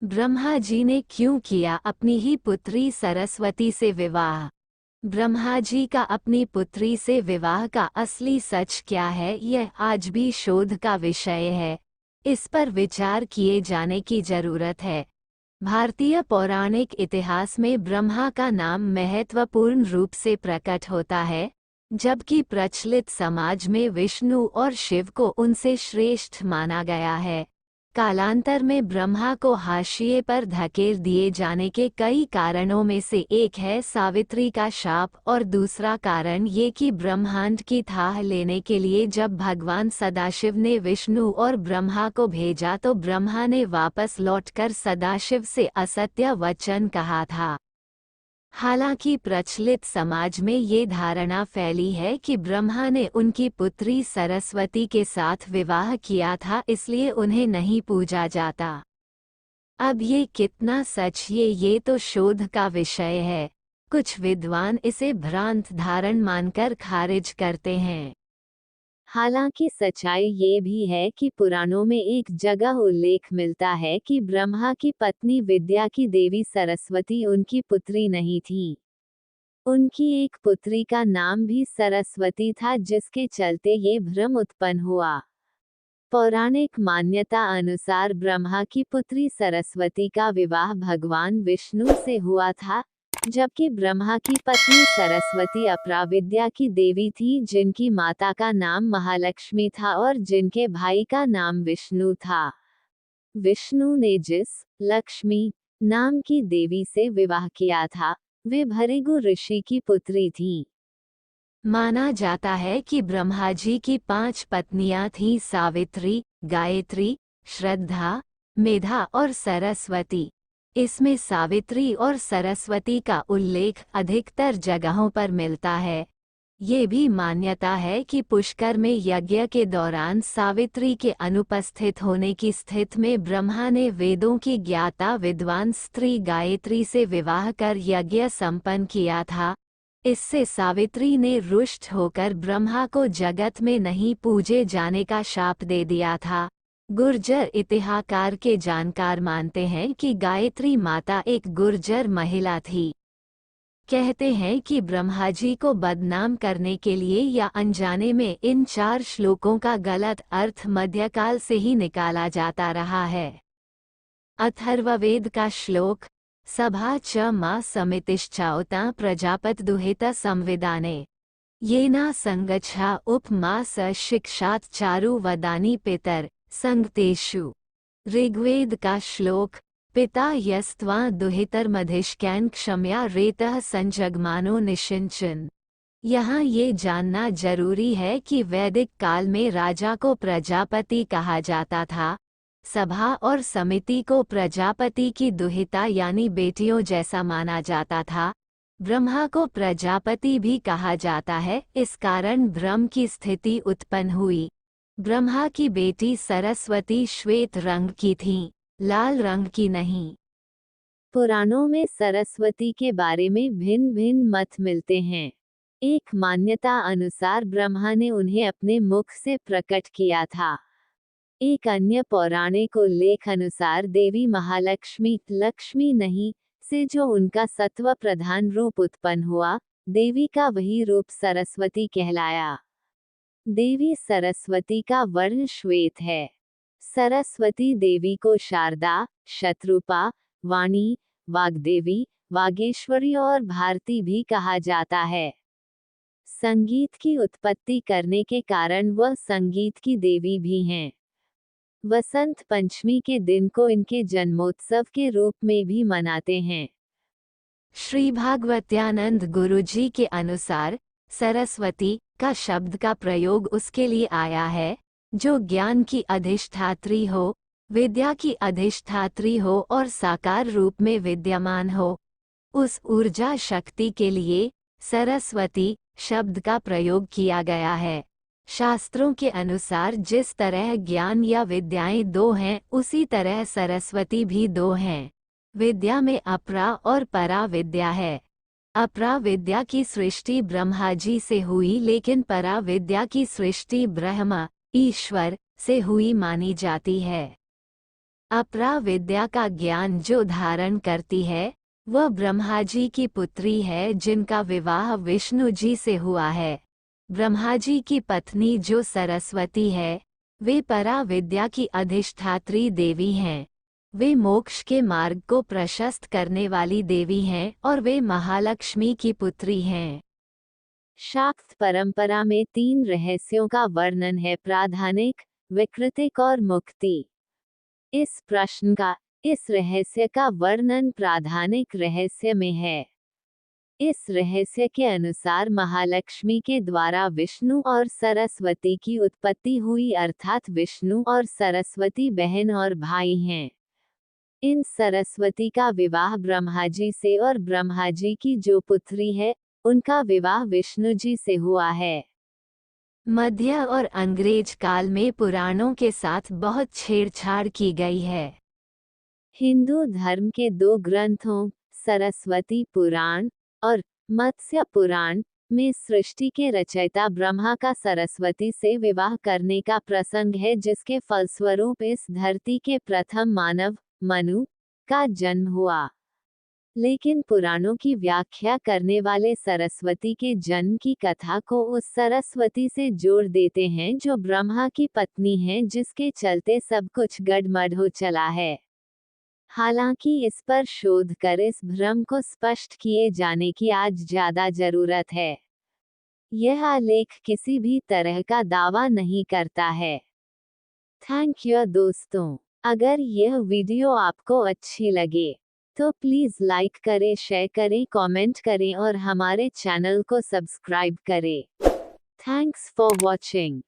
ब्रह्मा जी ने क्यों किया अपनी ही पुत्री सरस्वती से विवाह? ब्रह्मा जी का अपनी पुत्री से विवाह का असली सच क्या है, यह आज भी शोध का विषय है। इस पर विचार किए जाने की जरूरत है। भारतीय पौराणिक इतिहास में ब्रह्मा का नाम महत्वपूर्ण रूप से प्रकट होता है, जबकि प्रचलित समाज में विष्णु और शिव को उनसे श्रेष्ठ माना गया है। कालांतर में ब्रह्मा को हाशिए पर धकेल दिए जाने के कई कारणों में से एक है सावित्री का शाप, और दूसरा कारण ये कि ब्रह्मांड की थाह लेने के लिए जब भगवान सदाशिव ने विष्णु और ब्रह्मा को भेजा तो ब्रह्मा ने वापस लौटकर सदाशिव से असत्य वचन कहा था। हालांकि प्रचलित समाज में ये धारणा फैली है कि ब्रह्मा ने उनकी पुत्री सरस्वती के साथ विवाह किया था, इसलिए उन्हें नहीं पूजा जाता। अब ये कितना सच ये तो शोध का विषय है। कुछ विद्वान इसे भ्रांत धारण मानकर खारिज करते हैं। हालांकि सच्चाई ये भी है कि पुराणों में एक जगह उल्लेख मिलता है कि ब्रह्मा की पत्नी विद्या की देवी सरस्वती उनकी पुत्री नहीं थी। उनकी एक पुत्री का नाम भी सरस्वती था, जिसके चलते ये भ्रम उत्पन्न हुआ। पौराणिक मान्यता अनुसार ब्रह्मा की पुत्री सरस्वती का विवाह भगवान विष्णु से हुआ था, जबकि ब्रह्मा की पत्नी सरस्वती अपराविद्या की देवी थी, जिनकी माता का नाम महालक्ष्मी था और जिनके भाई का नाम विष्णु था। विष्णु ने जिस लक्ष्मी नाम की देवी से विवाह किया था, वे भृगु ऋषि की पुत्री थी। माना जाता है कि ब्रह्मा जी की 5 पत्नियां थीं: सावित्री, गायत्री, श्रद्धा, मेधा और सरस्वती। इसमें सावित्री और सरस्वती का उल्लेख अधिकतर जगहों पर मिलता है। ये भी मान्यता है कि पुष्कर में यज्ञ के दौरान सावित्री के अनुपस्थित होने की स्थिति में ब्रह्मा ने वेदों की ज्ञाता विद्वान स्त्री गायत्री से विवाह कर यज्ञ संपन्न किया था। इससे सावित्री ने रुष्ट होकर ब्रह्मा को जगत में नहीं पूजे जाने का शाप दे दिया था। गुर्जर इतिहासकार के जानकार मानते हैं कि गायत्री माता एक गुर्जर महिला थी। कहते हैं कि ब्रह्मा जी को बदनाम करने के लिए या अनजाने में इन 4 श्लोकों का गलत अर्थ मध्यकाल से ही निकाला जाता रहा है। अथर्ववेद का श्लोक सभा च मा समितिश्चाउता प्रजापत दुहित संविदाने येना संगच्छा उपमा स शिक्षात चारु वदानी पितर संगतेषु। ऋग्वेद का श्लोक पिता यस्त्वा दुहितर्मधिष्क्यान् क्षम्या रेतः संजग्मानो निषिंचन। यहाँ ये जानना जरूरी है कि वैदिक काल में राजा को प्रजापति कहा जाता था। सभा और समिति को प्रजापति की दुहिता यानी बेटियों जैसा माना जाता था। ब्रह्मा को प्रजापति भी कहा जाता है, इस कारण भ्रम की स्थिति उत्पन्न हुई। ब्रह्मा की बेटी सरस्वती श्वेत रंग की थीं, लाल रंग की नहीं। पुराणों में सरस्वती के बारे में भिन्न भिन्न मत मिलते हैं। एक मान्यता अनुसार ब्रह्मा ने उन्हें अपने मुख से प्रकट किया था। एक अन्य पौराणिक उल्लेख अनुसार देवी महालक्ष्मी, लक्ष्मी नहीं, से जो उनका सत्व प्रधान रूप उत्पन्न हुआ, देवी का वही रूप सरस्वती कहलाया। देवी सरस्वती का वर्ण श्वेत है। सरस्वती देवी को शारदा, शत्रुपा, वाणी, वाग्देवी, वागेश्वरी और भारती भी कहा जाता है। संगीत की उत्पत्ति करने के कारण वह संगीत की देवी भी हैं। वसंत पंचमी के दिन को इनके जन्मोत्सव के रूप में भी मनाते हैं। श्री भागवत्यानंद गुरुजी के अनुसार सरस्वती का शब्द का प्रयोग उसके लिए आया है जो ज्ञान की अधिष्ठात्री हो, विद्या की अधिष्ठात्री हो और साकार रूप में विद्यमान हो। उस ऊर्जा शक्ति के लिए सरस्वती शब्द का प्रयोग किया गया है। शास्त्रों के अनुसार जिस तरह ज्ञान या विद्याएं 2 हैं, उसी तरह सरस्वती भी 2 हैं। विद्या में अपरा और परा विद्या है। अपरा विद्या की सृष्टि ब्रह्मा जी से हुई, लेकिन परा विद्या की सृष्टि ब्रह्मा ईश्वर से हुई मानी जाती है। अपरा विद्या का ज्ञान जो धारण करती है वह ब्रह्मा जी की पुत्री है, जिनका विवाह विष्णु जी से हुआ है। ब्रह्मा जी की पत्नी जो सरस्वती है, वे परा विद्या की अधिष्ठात्री देवी हैं। वे मोक्ष के मार्ग को प्रशस्त करने वाली देवी हैं और वे महालक्ष्मी की पुत्री हैं। शाक्त परंपरा में 3 रहस्यों का वर्णन है: प्राधानिक, विकृतिक और मुक्ति। इस रहस्य का वर्णन प्राधानिक रहस्य में है। इस रहस्य के अनुसार महालक्ष्मी के द्वारा विष्णु और सरस्वती की उत्पत्ति हुई, अर्थात विष्णु और सरस्वती बहन और भाई हैं। इन सरस्वती का विवाह ब्रह्मा जी से और ब्रह्मा जी की जो पुत्री है उनका विवाह विष्णु जी से हुआ है। मध्य और अंग्रेज काल में पुराणों के साथ बहुत छेड़छाड़ की गई है। हिंदू धर्म के 2 ग्रंथों, सरस्वती पुराण और मत्स्य पुराण, में सृष्टि के रचयिता ब्रह्मा का सरस्वती से विवाह करने का प्रसंग है, जिसके फलस्वरूप इस धरती के प्रथम मानव मनु का जन्म हुआ। लेकिन पुराणों की व्याख्या करने वाले सरस्वती के जन्म की कथा को उस सरस्वती से जोड़ देते हैं जो ब्रह्मा की पत्नी है, जिसके चलते सब कुछ गड़बड़ हो चला है। हालांकि इस पर शोध कर इस भ्रम को स्पष्ट किए जाने की आज ज्यादा जरूरत है। यह आलेख किसी भी तरह का दावा नहीं करता है। थैंक यू दोस्तों। अगर यह वीडियो आपको अच्छी लगे तो प्लीज लाइक करें, शेयर करें, कमेंट करें और हमारे चैनल को सब्सक्राइब करें। Thanks for watching.